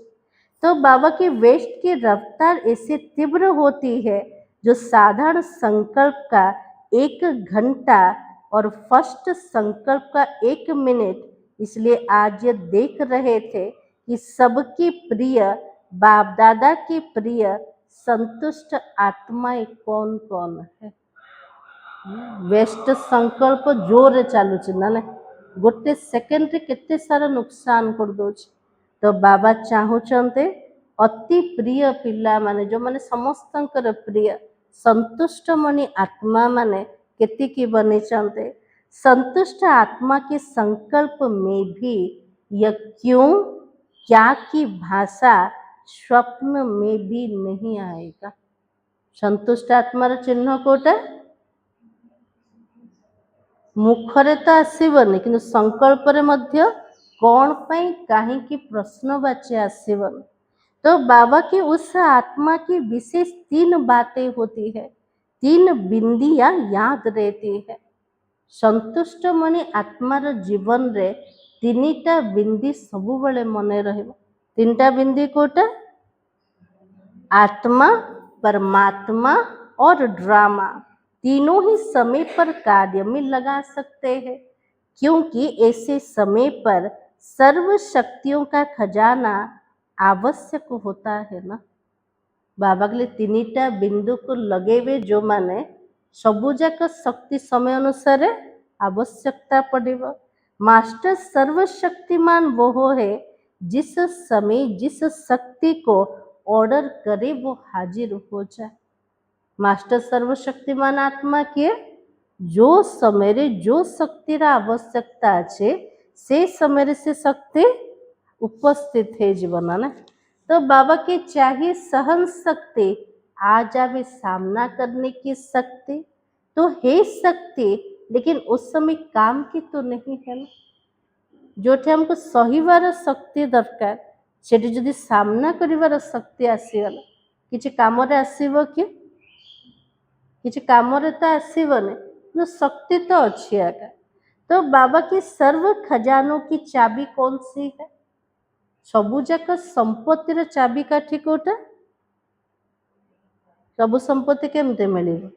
तो बाबा की वेस्ट की रफ्तार ऐसे तीव्र होती है जो साधारण संकल्प का 1 घंटा और फर्स्ट संकल्प का 1 मिनट। इसलिए आज ये देख रहे थे कि सबकी प्रिय बाप दादा की प्रिय संतुष्ट आत्माएं कौन कौन है। वेस्ट संकल्प जोर चालू ना गोटे सेकेंड रे केते सारा नुकसान कर दोछ। तो बाबा चाहूचंते अति प्रिय पिला माने जो माने समस्तंकर प्रिय संतुष्ट मणि आत्मा माने केति की बने चंते संतुष्ट आत्मा के संकल्प में भी यह क्यों क्या की भाषा स्वप्न में भी नहीं आएगा। ସନ୍ତୁଷ୍ଟ ଆତ୍ମାର ଚିହ୍ନ କୋଉଟା? ମୁଖରେ ତ ଆସିବନି, କିନ୍ତୁ ସଂକଳ୍ପରେ ମଧ୍ୟ कौन ପାଇଁ काहे प्रश्नवाच्य आसीबन। तो बाबा की उस आत्मा की विशेष 3 बातें होती है, 3 बिंदियां याद रहती है। संतुष्ट मणि आत्मार जीवन रे 3टा बिंदी सबु बेले मने रहिबो। 3टा बिंदी कोटा? आत्मा, परमात्मा और ड्रामा। तीनों ही समय पर कार्य में लगा सकते हैं, क्योंकि ऐसे समय पर सर्व शक्तियों का खजाना आवश्यक होता है ना। बाबा के लिए 3टा बिंदु को लगे हुए जो माने सबुजाक शक्ति समय अनुसार आवश्यकता पड़ेगा। मास्टर सर्वशक्तिमान वो है जिस समय जिस शक्ति को ऑर्डर करे वो हाजिर हो जाए। मास्टर सर्वशक्तिमान आत्मा के जो समय रे जो शक्तिर आवश्यकता है से समय से शक्ति उपस्थित है जीवन ने। तो बाबा के चाहिए सहन शक्ति, आ जावे सामना करने की शक्ति तो है शक्ति, लेकिन उस समय काम की तो नहीं है ना। जोठे हमको सहीवार शक्ति दरकार सेठी जदि सामना करिवार शक्ति आसीगला किछि कामरे आसीबो कि? किछि कामरे तो आसीबनी, तो शक्ति तो अच्छी आका। तो बाबा की सर्व खजानों की चाबी कौन सी है? सबुजाक संपत्तिर चाबी काठी कोटा? सबु संपत्ति केमते मिलिबो?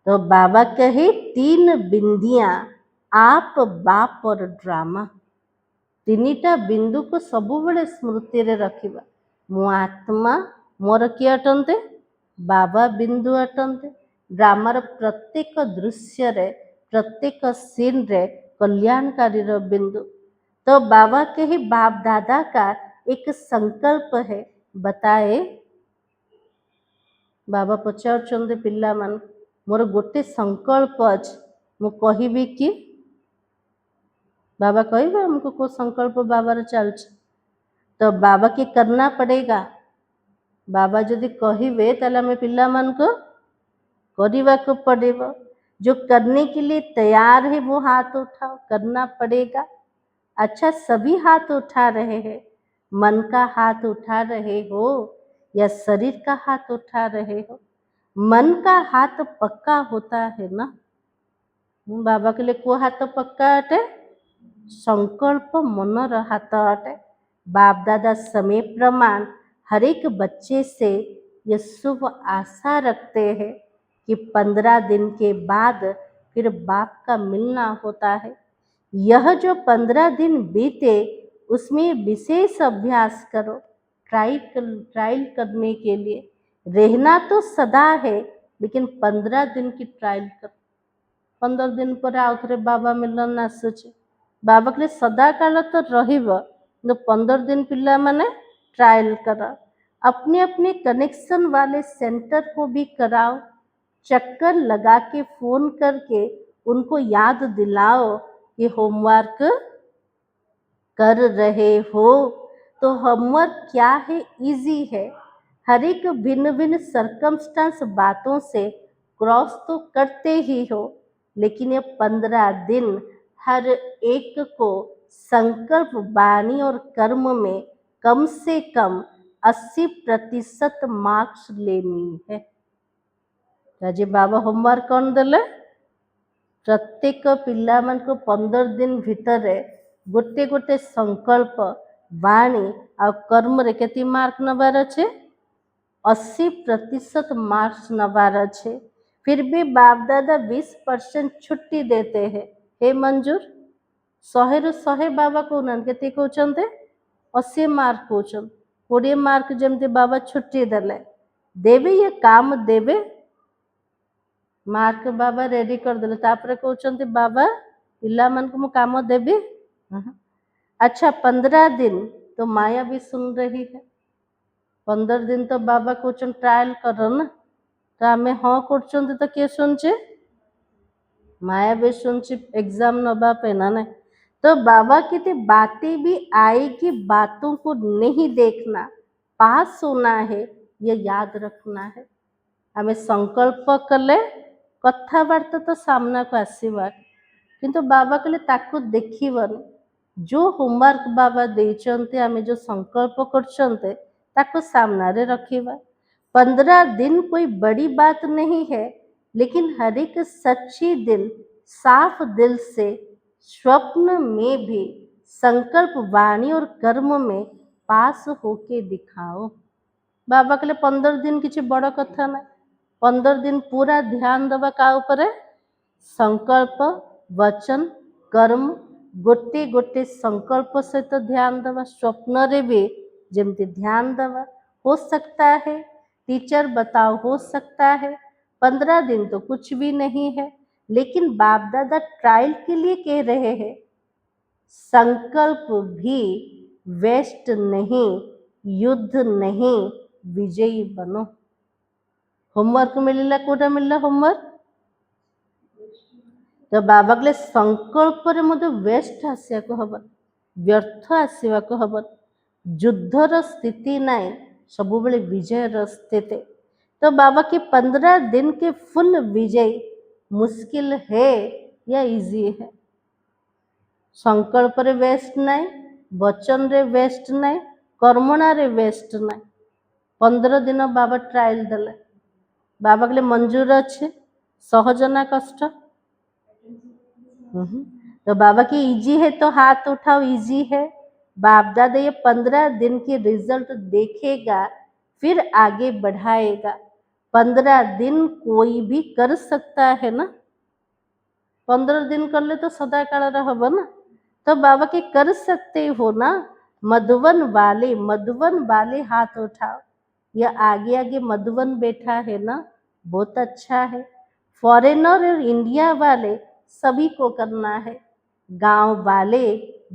तो बाबा कहे 3 बिंदियां आप, बाप और ड्रामा। 3टा बिंदु को सबु बेले स्मृति रे रखिबा। मो आत्मा, मोर किए अटंते? बाबा बिंदु अटंते। ड्रामार प्रत्येक दृश्य रे, प्रत्येक सीन रे कल्याणकारी बिंदु। तो बाबा के ही बाप दादा का एक संकल्प है, बताए। बाबा पचार पिला मान मोर गोटे संकल्प अछि, मु कहिबी कि? बाबा कहिबे हमको को संकल्प बाबार चलछ। तो बाबा के करना पड़ेगा। बाबा जदि कहिबे ताले हमें पिला मान को करने को पड़ेगा। जो करने के लिए तैयार है वो हाथ उठाओ, करना पड़ेगा। अच्छा, सभी हाथ उठा रहे हैं, मन का हाथ उठा रहे हो या शरीर का हाथ उठा रहे हो? मन का हाथ पक्का होता है ना। बाबा के लिए को हाथ पक्का अटे? संकल्प मनर हाथ अटे। बाप दादा समय प्रमाण हर एक बच्चे से ये शुभ आशा रखते हैं कि 15 दिन के बाद फिर बाप का मिलना होता है। यह जो 15 दिन बीते उसमें विशेष अभ्यास करो, ट्रायल करने के लिए। रहना तो सदा है, लेकिन 15 दिन की ट्रायल करो। 15 दिन पर आउ थे बाबा मिलन ना सोचे। बाबा के लिए सदा काल तो रहिबो, तो 15 दिन पिला माने ट्रायल करा। अपने अपने कनेक्शन वाले सेंटर को भी कराओ। चक्कर लगा के फोन करके उनको याद दिलाओ कि होमवर्क कर रहे हो। तो होमवर्क क्या है? इजी है। हर एक भिन्न भिन्न सरकमस्टांस बातों से क्रॉस तो करते ही हो, लेकिन ये 15 दिन हर एक को संकल्प, वाणी और कर्म में कम से कम 80% मार्क्स लेनी है। राजे बाबा होमवर्क कौन देले? प्रत्येक पिला मान को 15 दिन भितर गोटे गोटे संकल्प, वाणी आ कर्म रे केती मार्क नबार अच्छे? 80% मार्क्स नबार अच्छे। फिर भी बाप दादा 20% छुट्टी देते हैं। हे मंजूर 100 रु 100 बाबा कहना के कहते 80 मार्क कहते 20 मार्क जमती बाबा छुट्टी देले देवे, ये काम देवे मार्क बाबा रेडी कर देले। तापरे कहते बाबा पिला मन को मु काम देवी। अच्छा, 15 दिन तो माया भी सुन रही है। 15 दिन तो बाबा कहते ट्रायल कर ना, तो आम हाँ कर तो किए शुणुचे? माया भी शुणुची एग्जाम नबा पे ना नहीं। तो बाबा की बातें भी आएगी, बातों को नहीं देखना, पास होना है, ये याद रखना है। आमे संकल्प कले कथबार्ता तो सामना को आसीबा किंतु बाबा कहले ताकू देखिबन जो होमवर्क बाबा देचंते आमे जो संकल्प करचंते ताकू सामना रे रखिबा 15 दिन कोई बड़ी बात नहीं है लेकिन हर एक सच्ची दिल साफ दिल से स्वप्न में भी संकल्प वाणी और कर्म में पास होके दिखाओ बाबा कहले 15 दिन किसी बड़ कथा ना 15 दिन पूरा ध्यान दबा का ऊपर संकल्प वचन कर्म गोटे गोटे संकल्प सहित ध्यान दबा स्वप्न रे भी जमती ध्यान दबा हो सकता है टीचर बताओ हो सकता है 15 दिन तो कुछ भी नहीं है लेकिन बाप दादा ट्रायल के लिए कह रहे हैं संकल्प भी वेस्ट नहीं युद्ध नहीं विजयी बनो होमवर्क मिलला कोटा मिलला होमवर्क तो बाबा कहले संकल्प रे मते वेस्ट आसिया को हबन व्यर्थ आसीवा को हबन युद्धर स्थिति नाई सब बेले विजय स्थिति तो बाबा के 15 दिन के फुल विजय मुश्किल है या इजी है संकल्प रे वेस्ट नाई वचन रे वेस्ट नाई कर्मणा रे वेस्ट नाई 15 दिन बाबा ट्रायल देले बाबा कहले मंजूर अच्छे सहज ना कष्ट तो बाबा की इजी है तो हाथ उठाओ इजी है बाप दादा ये 15 दिन की रिजल्ट देखेगा फिर आगे बढ़ाएगा 15 दिन कोई भी कर सकता है ना 15 दिन कर ले तो सदा काल रहब ना तो बाबा के कर सकते हो ना मधुवन वाले हाथ उठाओ यह आगे आगे मधुवन बैठा है ना बहुत अच्छा है फॉरेनर और इंडिया वाले सभी को करना है गांव वाले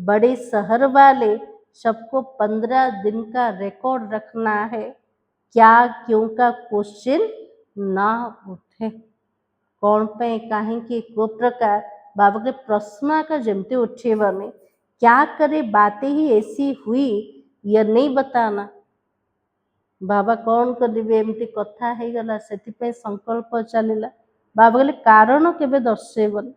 बड़े शहर वाले सबको 15 दिन का रिकॉर्ड रखना है क्या क्यों का क्वेश्चन ना उठे कौन पे कहीं के को प्रकार बाबा के प्रश्न का जमते उठे बने क्या करे बातें ही ऐसी हुई यह नहीं बताना बाबा कौन करेंगे एमती कथा है गला से संकल्प चलला बाबा कहले कारण केबे दर्शेबन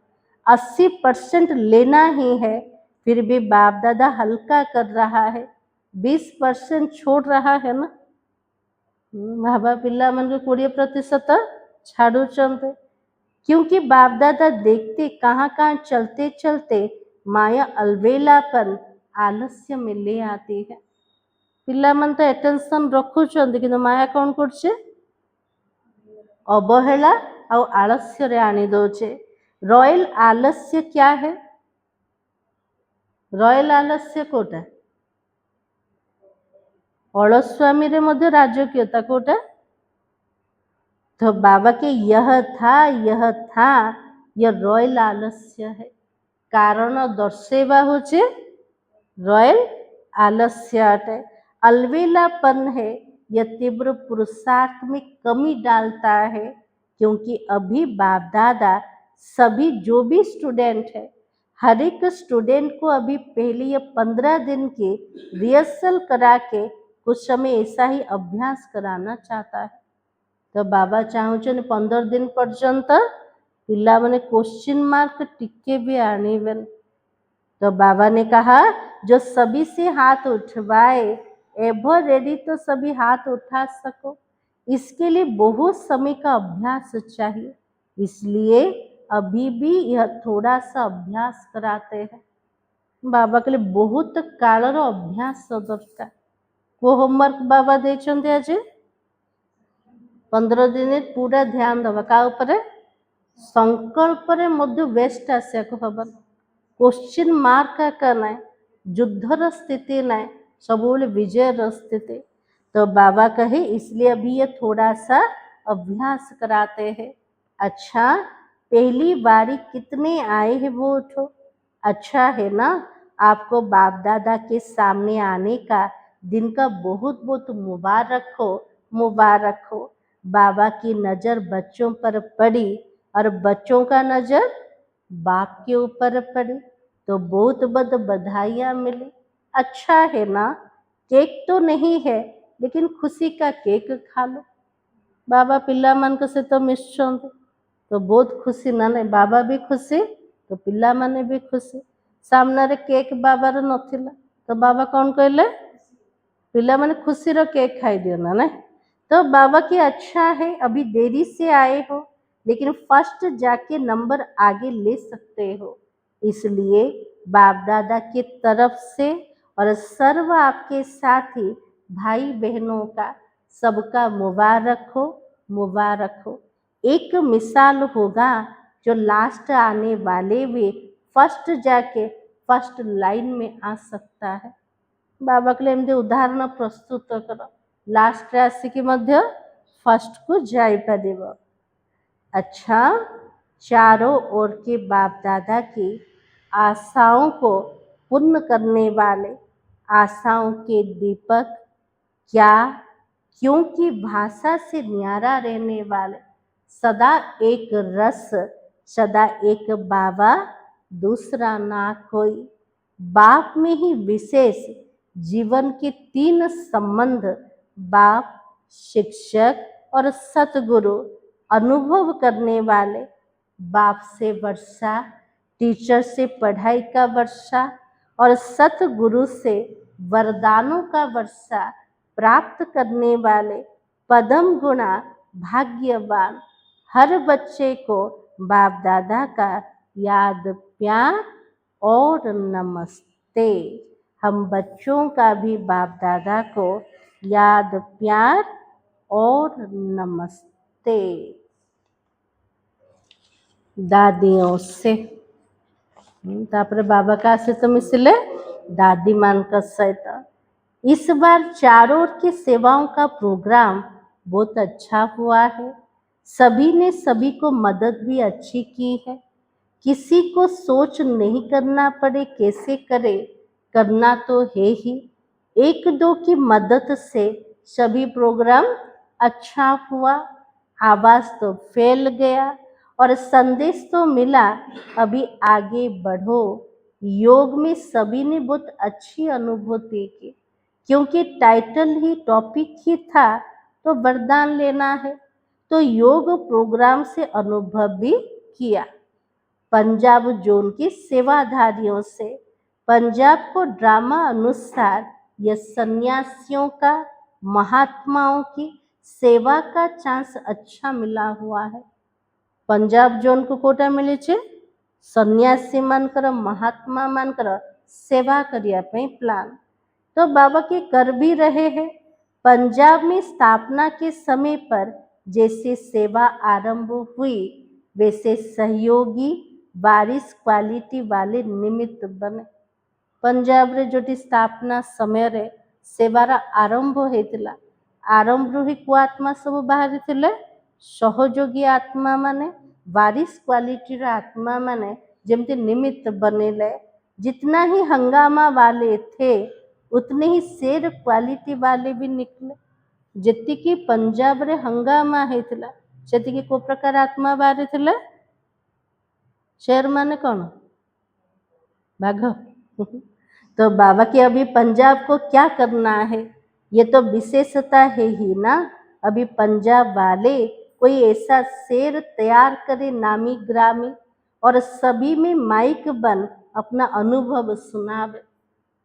80% लेना ही है फिर भी बाप दादा हल्का कर रहा है 20% छोड़ रहा है ना बाबा पिला मन के 20% छाड़ू चलते क्योंकि बाप दादा देखते कहाँ कहाँ चलते चलते माया अलवेलापन आलस्य में ले आती है पिला मन तो अटेंशन रखुचंती कि माया कौन करछे अवहेला और आलस्य रे आनी दौचे रॉयल आलस्य क्या है रॉयल आलस्य कोटा अलस्वामी रे मध्य राजकीयता कोटा तो बाबा के यह था यह रॉयल आलस्य है कारण दर्शेवा होचे रॉयल आलस्य अटे अलवेलापन है यह तीव्र पुरुषार्थ में कमी डालता है क्योंकि अभी बाप दादा सभी जो भी स्टूडेंट है हर एक स्टूडेंट को अभी पहले ये 15 दिन की रिहर्सल करा के कुछ समय ऐसा ही अभ्यास कराना चाहता है तो बाबा चाहूँ 15 दिन पर्यंत पिला मैंने क्वेश्चन मार्क टिके भी आनीबेन तो बाबा ने कहा जो सभी से हाथ उठवाए एवर रेडी तो सभी हाथ उठा सको इसके लिए बहुत समय का अभ्यास चाहिए इसलिए अभी भी यह थोड़ा सा अभ्यास कराते हैं बाबा के लिए बहुत कालर अभ्यास दरकार वो होमवर्क बाबा देचंते आज 15 दिन पूरा ध्यान दबा का ऊपर संकल्प रे मध्य वेस्ट आसिया को हबन क्वेश्चन मार्क का ना युद्धर स्थिति ना सब विजय स्थिति तो बाबा कहे इसलिए अभी ये थोड़ा सा अभ्यास कराते हैं अच्छा पहली बारी कितने आए हैं वो उठो अच्छा है ना आपको बाप दादा के सामने आने का दिन का बहुत बहुत मुबारक हो बाबा की नज़र बच्चों पर पड़ी और बच्चों का नज़र बाप के ऊपर पड़ी तो बहुत बहुत बधाइयाँ मिली अच्छा है ना केक तो नहीं है लेकिन खुशी का केक खा लो बाबा पिलामानଙ୍କ ସହିତ ମିଶୁଛନ୍ତି ତ ବହୁତ ଖୁସି ନା ନାହିଁ, ବାବା ବି ଖୁସି ତ ପିଲାମାନେ ବି ଖୁସି। ସାମ୍ନାରେ କେକ୍ ବାବାର ନଥିଲା ତ ବାବା କ'ଣ କହିଲେ, पिलामाने खुशी रो केक खाई दियो ना नहीं। तो बाबा की अच्छा है अभी देरी से आए हो, लेकिन फर्स्ट जाके नंबर आगे ले सकते हो, इसलिए बाप दादा की तरफ से और सर्व आपके साथी भाई बहनों का सबका मुबारक हो, मुबारक हो। एक मिसाल होगा जो लास्ट आने वाले भी फर्स्ट जाके फर्स्ट लाइन में आ सकता है। बाबा कहले एमती उदाहरण प्रस्तुत कर, लास्ट आसिकी मध्य फर्स्ट को जाई परिबो। अच्छा, चारों ओर के बाप दादा की आशाओं को पूर्ण करने वाले आशाओं के दीपक, क्या क्योंकि भाषा से न्यारा रहने वाले सदा एक रस, सदा एक बाबा दूसरा ना कोई। बाप में ही विशेष जीवन के 3 संबंध बाप, शिक्षक और सतगुरु अनुभव करने वाले। बाप से वर्षा, टीचर से पढ़ाई का वर्षा और सतगुरु से वरदानों का वर्षा प्राप्त करने वाले पदम गुणा भाग्यवान हर बच्चे को बाप दादा का याद प्यार और नमस्ते। हम बच्चों का भी बाप दादा को याद प्यार और नमस्ते। दादियों से तापर बाबा का सहित मिसिले दादी मान का सहित। इस बार चारों ओर की सेवाओं का प्रोग्राम बहुत अच्छा हुआ है। सभी ने सभी को मदद भी अच्छी की है। किसी को सोच नहीं करना पड़े कैसे करे, करना तो है ही। एक दो की मदद से सभी प्रोग्राम अच्छा हुआ। आवाज तो फैल गया और संदेश तो मिला, अभी आगे बढ़ो। योग में सभी ने बहुत अच्छी अनुभूति की, क्योंकि टाइटल ही टॉपिक ही था तो वरदान लेना है, तो योग प्रोग्राम से अनुभव भी किया। पंजाब जोन की सेवाधारियों से पंजाब को ड्रामा अनुसार यह सन्यासियों का, महात्माओं की सेवा का चांस अच्छा मिला हुआ है। पंजाब जोन को कोटा मिले छे सन्यासी मानकर, महात्मा मानकर सेवा करिया पे प्लान तो बाबा के कर भी रहे हैं। पंजाब में स्थापना के समय पर जैसे सेवा आरंभ हुई, वैसे सहयोगी बारिश क्वालिटी वाले निमित्त बने। पंजाब रे जोटी स्थापना समय रे सेवार आरंभ होइतिला, आरंभ ही को आत्मा सब बाहरी थिले सहयोगी आत्मा माने, बारिश क्वालिटी रे आत्मा माने जेमती निमित्त बनेले। जितना ही हंगामा वाले थे उतने ही शेर क्वालिटी वाले भी निकले। जेतिकी पंजाब रे हंगामा हेतिला सेतिकी को प्रकार आत्मा बाहरी थिले। शेर माने कौन, बाघ। तो बाबा के अभी पंजाब को क्या करना है, ये तो विशेषता है ही ना। अभी पंजाब वाले कोई ऐसा शेर तैयार करे नामी ग्रामी और सभी में माइक बन अपना अनुभव सुनावे।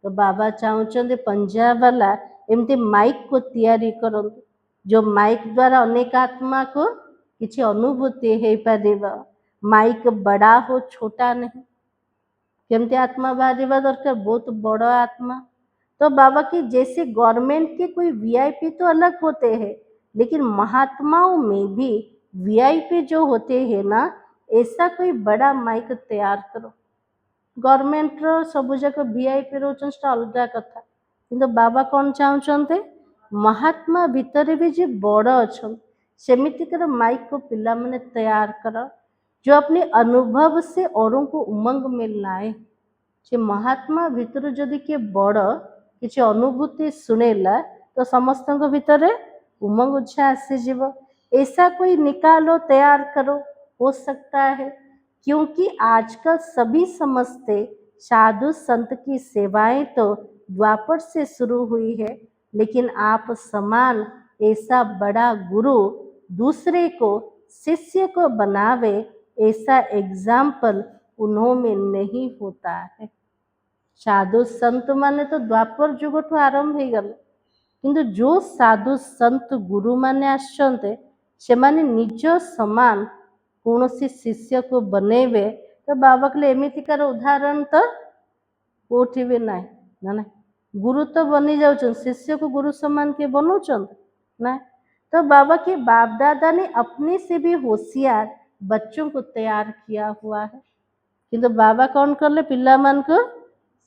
तो बाबा चाहूँचे पंजाब वाला एमती माइक को तैयारी करंतु, जो माइक द्वारा अनेक आत्मा को किसी अनुभूति है पारिबा। माइक बड़ा हो छोटा नहीं, केमती आत्मा बाहर दरकार, बहुत बड़ा आत्मा। तो बाबा की जैसे गवर्नमेंट के कोई वीआईपी तो अलग होते हैं, लेकिन महात्माओं में भी वीआईपी जो होते हैं ना, ऐसा कोई बड़ा माइक तैयार करो। गवर्नमेंट रो सब जाक वीआईपी रोचन अलग कथा, किंतु बाबा कौन चाहते महात्मा भितर भी जे बड़ अच्छा सेमितिकर माइक को पिला माने तैयार कर, जो अपने अनुभव से औरों को उमंग में लाए। से महात्मा भितर जदि किए बड़ किसी अनुभूति सुनेला तो समस्त भितर उमंग उत्साह आसीजिव। ऐसा कोई निकालो, तैयार करो, हो सकता है। क्योंकि आजकल सभी समझते साधु संत की सेवाएं तो द्वापर से शुरू हुई है, लेकिन आप समान ऐसा बड़ा गुरु दूसरे को शिष्य को बनावे, ऐसा एग्जाम्पल उन्हों में नहीं होता है। साधु संत माने तो द्वापर जुगठू आरंभ हो गले, किंतु जो साधु संत गुरु माने आसचंते सेमाने निज समान कौनसी शिष्य को बनेबे तो बाबा कहले एमितिकार उदाहरण तो कोठी भी ना ना गुरु तो बनी जाउछन, शिष्य को गुरु समान के बनौछन ना। तो बाबा के बाप दादा ने अपने से भी होशियार बच्चों को तैयार किया हुआ है, किंतु बाबा कौन करले पिला मान को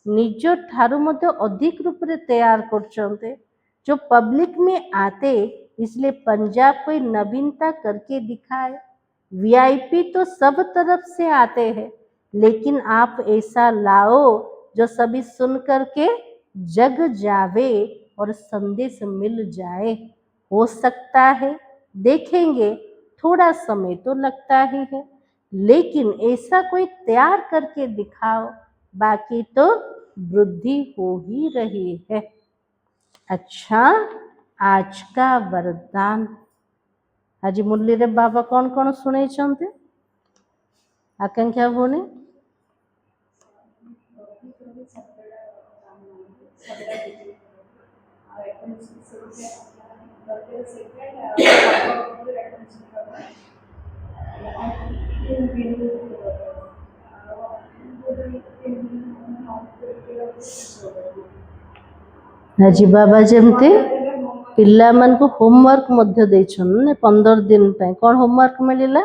निज ठारू मध्य अधिक रूप रे तैयार करछन्ते। जो पब्लिक में आते इसलिए पंजाब कोई नवीनता करके दिखाए। वीआईपी तो सब तरफ से आते हैं, लेकिन आप ऐसा लाओ जो सभी सुन करके जग जावे और संदेश मिल जाए। हो सकता है, देखेंगे, थोड़ा समय तो लगता ही है, लेकिन ऐसा कोई तैयार करके दिखाओ, बाकी तो वृद्धि हो ही रही है। अच्छा, आज का वरदान आज मुरली रे बाबा कौन कौन सुने चंते आकांक्षा भूने आज बाबा जमते पिला मन को होमवर्क मध्य देछन ने 15 दिन पे कौन होमवर्क मिलिला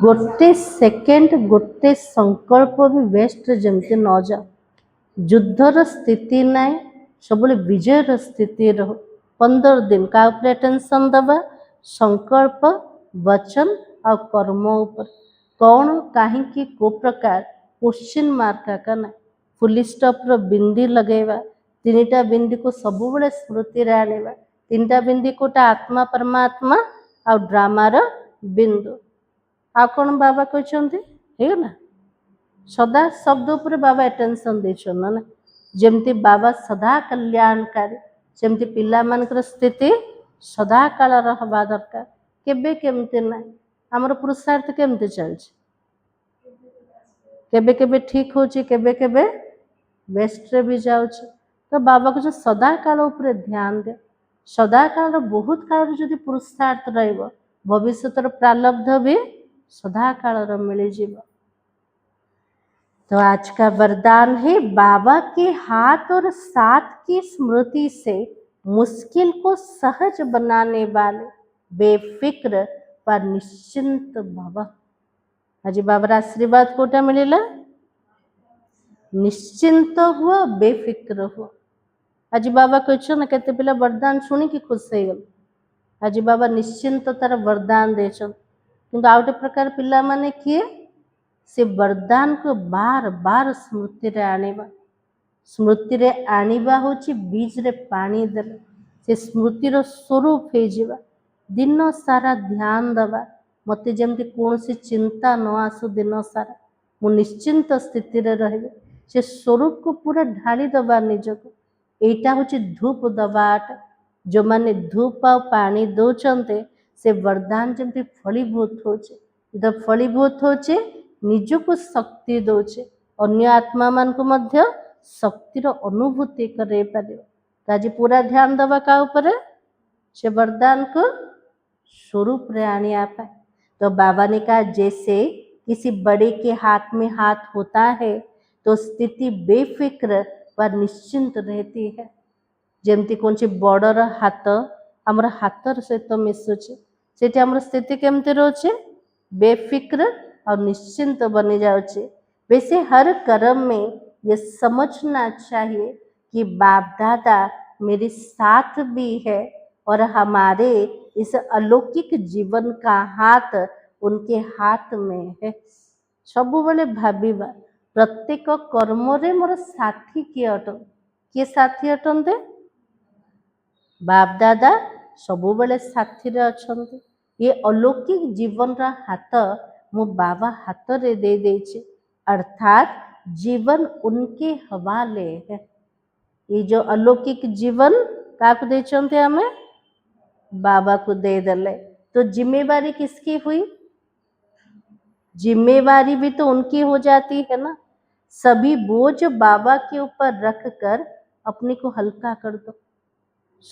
गोटे सेकेंड गोटे संकल्प भी वेस्ट जमते न जा। युद्धर स्थिति नाई सब विजयर स्थिति रहो। 15 दिन का ऊपर टेंशन दबा संकल्प वचन और कर्म ऊपर कौन कहीं की को प्रकार क्वेश्चन मार्क का ना फुल स्टॉप रो बिंदी लगेवा तीनटा बिंदी को सब बड़े स्मृति रे आनेवा तीनटा बिंदी कोटा आत्मा परमात्मा और ड्रामा रो बिंदु आ कौन बाबा कहते है ना सदा शब्द उपर बाबा अटेंशन देछन ना जेमती बाबा सदा कल्याणकारी सेमती पिला मानकर स्थिति सदा काल रहबा दरकार केबे केमते ना हमर पुरुषार्थ केमते चलछ केबे केबे ठीक होची केबे केबे वेस्ट रे भी जाउछ। तो बाबा को सदा काल उपर ध्यान दे सदा काल बहुत काल जदि पुरुषार्थ रहइबो भविष्यतर प्रारब्ध भी सदा काल मिल जीव। तो आज का वरदान है बाबा के हाथ और साथ की स्मृति से मुश्किल को सहज बनाने वाले बेफिक्र पर निश्चिंत भव। आज बाबा आशीर्वाद कोटा मिलेला निश्चिंत हुआ बेफिक्र हुआ। आज बाबा कह ना केते पिला वरदान शुणी कि खुश हो गल आज बाबा निश्चिंत तार वरदान देछन किंतु आउटे प्रकार पिला माने किए से वरदान को बार बार स्मृति रे आनिबा होची बीज रे पानी देले से स्मृति रो स्वरूप हे जीवा दिन सारा ध्यान दबा मते जेमति कोनसी चिंता न आसु दिन सारा मु निश्चिंत स्थिति रे रहबे से स्वरूप को पूरा ढाली दबा निजको एटा होची धूप दबाट जो माने धूप आ पानी दौचंते से वरदान जेमति फलीभूत होचे जब फलीभूत होचे निजको शक्ति दौचे अन्य आत्मा मान को मध्य शक्तिर अनुभूति करे पारिबो। तो आज पूरा ध्यान दबा का ऊपर से वरदान को स्वरूप रे आनिया पाए। तो बाबा ने कहा जैसे किसी बड़े के हाथ में हाथ होता है तो स्थिति बेफिक्र व निश्चिंत रहती है। जेमती कौन बड़र हाथ आमर हाथर सहित मिशुचे से आमर स्थिति केमती रोचे बेफिक्र और निश्चिंत बनी जाउचे। वैसे हर कर्म में ये समझना चाहिए कि बाप दादा मेरे साथ भी है और हमारे इस अलौकिक जीवन का हाथ उनके हाथ में है। सब बेले भाविबा प्रत्येक कर्म रे मोर साथी किए अटन किए साथी अटंते बाप दादा सब बेले साथी रे अछंते। ये अलौकिक जीवन रा हाथ मो बाबा हाथ रे दे देछे अर्थात जीवन उनके हवाले है। ये जो अलौकिक जीवन काक देछंते हमें बाबा को दे दले, तो जिम्मेवारी किसकी हुई? जिम्मेवारी भी तो उनकी हो जाती है ना। सभी बोझ बाबा के ऊपर रख कर अपने को हल्का कर दो।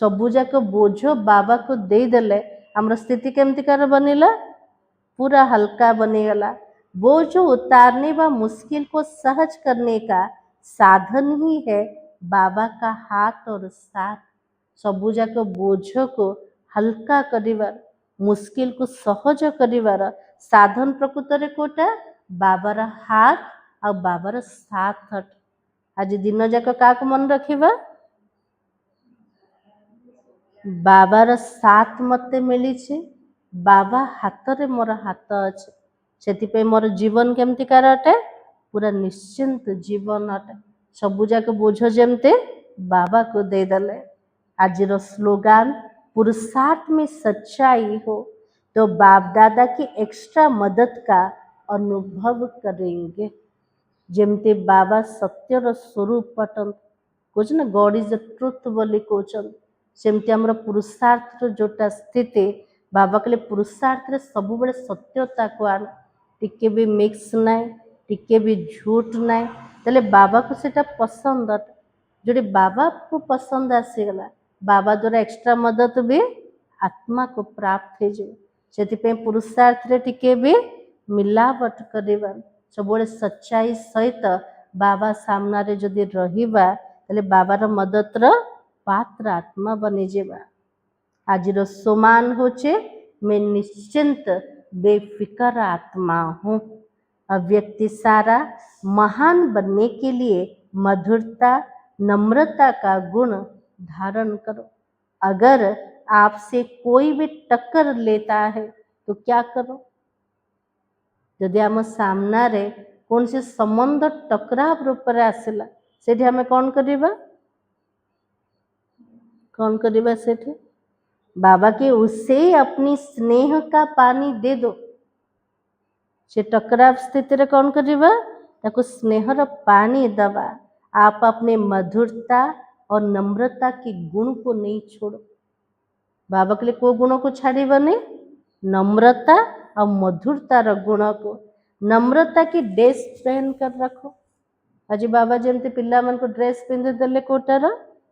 सबू जाक बोझ बाबा को दे देले हमर स्थिति केमतिकार बनिला? पूरा हल्का बनेगला। बोझ उतारने व मुश्किल को सहज करने का साधन ही है बाबा का हाथ और साथ। सबू जाक बोझ को हल्का करिवार, मुश्किल को सहज करिवार साधन प्रकृत कोटा? बाबार हाथ और बाबार साथ अटे। आज दिन जाक क्या मन रखिबा? बाबार साथ मते मिली छे, बाबा हाथ रे मोर हाथ अच्छे, से मोर जीवन केमतिकार अटे? पूरा निश्चिंत जीवन अटे। सबू जाक बोझ जमते बाबा को दे दले। आज स्लोगान पुरुषार्थ में सच्चाई हो तो बाप दादा की एक्स्ट्रा मदद का अनुभव करेंगे। जेमते बाबा सत्यर स्वरूप पटन कौच ना गॉड इज द ट्रुथ बोली कहते सेमती आमर पुरुषार्थ जोटा स्थिति बाबा कहले पुरुषार्थ रे सब बड़े सत्यता को आन, टिके भी मिक्स नाई, टिके भी झूठ नाई, तले बाबा को सेटा पसंद अटे। जोटे बाबा को पसंद आसीगला बाबा द्वारा एक्स्ट्रा मदद भी आत्मा को प्राप्त हो जाए। से पुरुषार्थ रे टिके भी मिलावट करवा, सब सच्चाई सहित बाबा सामने जदि रहिबा तले बाबार मददर पात्र आत्मा बनी जेबा। आज सोमान होचे मैं निश्चिंत बेफिकर आत्मा हूँ। अव्यक्ति सारा महान बनने के लिए मधुरता नम्रता का गुण धारण करो। अगर आपसे कोई भी टक्कर लेता है तो क्या करो? यदि आम सामने कौन से संबंध टकराव रूप में आसला से आम कौन करिबा? कौन करिबा सेठी? बाबा के उसे अपनी स्नेह का पानी दे दो। से टकराव स्थिति रे कौन करिबा? ताको स्नेहर पानी दवा। आप अपने मधुरता और नम्रता के गुण को नहीं छोड़ो। बाबा के लिए को गुणों को छाड़ीबनी? नम्रता और मधुरता र गुण को। नम्रता की ड्रेस पहन कर रखो। आज बाबा जमती पिला मन को ड्रेस पिंधे देले कोटार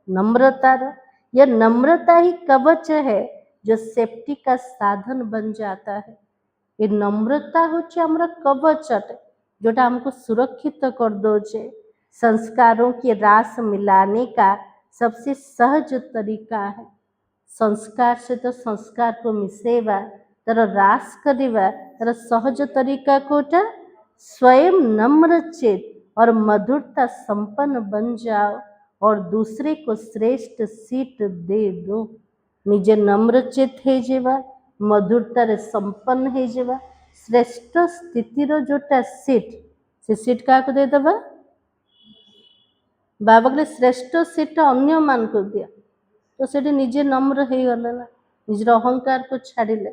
नम्रतार। यह नम्रता ही कवच है जो सेफ्टी का साधन बन जाता है। ये नम्रता होचे हमरा कवच अटे जोटा हमको सुरक्षित कर दोचे। संस्कारों की रास मिलाने का सबसे सहज तरीका है। संस्कार से तो संस्कार को मिसेवा तर रास करिवा तर सहज तरीका कोटा? स्वयं नम्र चेत और मधुरता संपन्न बन जाओ और दूसरे को श्रेष्ठ सीट दे दो। निजे नम्र चेत है जेवा, मधुरता रे संपन्न है जेवा, श्रेष्ठ स्थिति रो जोटा सीट से सीट क्या दे दबा? बाबा के श्रेष्ठ सीट अन्य मान को दिया तो से निजे नम्र हो गले ना, निजर अहंकार को छाड़िले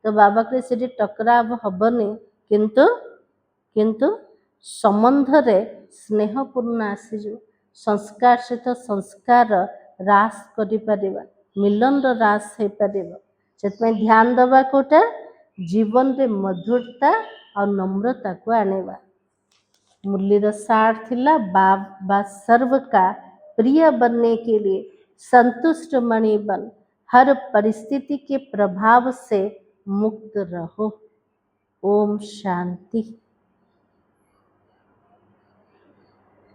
तो बाबा के से टकराव हबनी। किंतु किंतु संबंध रे स्नेहपूर्ण आसीजो। संस्कार सहित संस्कार रास करिपरिबा, मिलन रास हो पारिबा। से ध्यान दबा कोटा जीवन रे मधुरता और नम्रता को आनेबा। मुरलीर सार थिला बाबा सर्व का प्रिय बनने के लिए संतुष्ट मणि बन, हर परिस्थिति के प्रभाव से मुक्त रहो। ओम शांति।